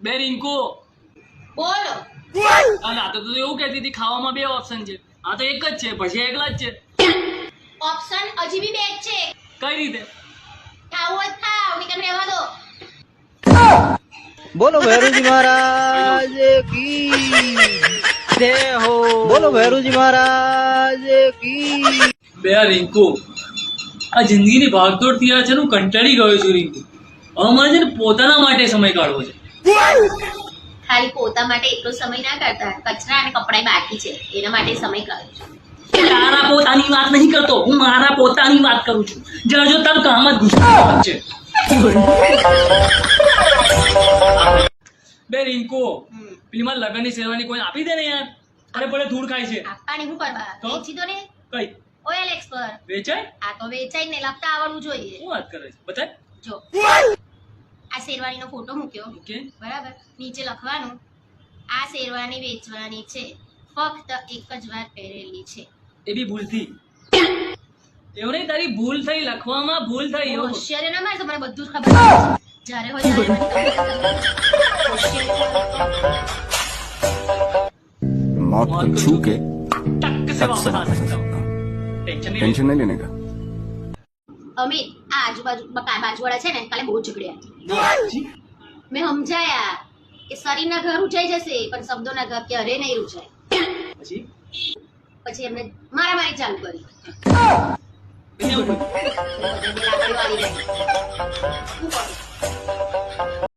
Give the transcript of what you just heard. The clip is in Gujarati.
બે રિંકુ બોલો. આ તો તું એવું કહેતી હતી ખાવામાં બે ઓપ્શન છે, આ તો એક જ છે, ભજીયા એકલા જ છે. ઓપ્શન હજી બી બે જ છે. કઈ રીતે? ખાવું હોય ખાવ, નીકળ રહેવા દો. बोलो भैरू जी महाराज की जय हो। बोलो भैरू जी महाराज की। બે રિંકુ, આ જિંદગીની ભાગદોડ થી છે ને હું કંટાળી ગયો છું રિંકુ. હવે મારે છે ને પોતાના માટે સમય કાઢવો છે. ખાલી પોતા માટે એટલો સમય ના કાઢતા, કચરા અને કપડાં બાકી છે એના માટે સમય કાઢો. તારા પોતાની વાત નહીં કરતો, હું મારા પોતાની વાત કરું છું. જો તારું કામ જ ગુસ્સો છે. બે રિંકુ, પેલી મારા લગનની શેરવાની કોઈ આપી દે ને યાર. અરે ભલે ધૂળ ખાય છે. આપવાની શું કરવા? તો? વેચી દો ને. કઈ OLX પર. વેચાય? આ તો વેચાય ને લખતા આવડવું જોઈએ. શું વાત કરે છે? બતાય. જો આ શેરવાનીનો ફોટો મૂક્યો, ઓકે. બરાબર. નીચે લખવાનું, આ શેરવાની વેચવાની છે, ફક્ત એક જ વાર પહેરેલી છે. એ બી ભૂલથી. એવું નહીં, તારી ભૂલ થઈ, લખવામાં ભૂલ થઈ. એવું હોશિયારી ના મારે, તમને બધું જ ખબર છે. જ્યારે હોય ત્યારે મને मौत को छू के ટક સે વાપસ આ सकता हूं. ટેન્શન નહીં. टेंशन नहीं लेने का। અમે આ આજુબાજુ બાજુવાળા છે ને કાલે બહુ ઝઘડ્યા. જી. મેં સમજાયા કે શરીરના ઘર ઉંચાઈ જશે પણ શબ્દોના ઘર ક્યારે નહીં ઉંચાય. પછી પછી એમને મારામારી ચાલુ કરી. એને એવું કહ્યું. બધે લાકડીઓ આવી ગઈ. શું કરું?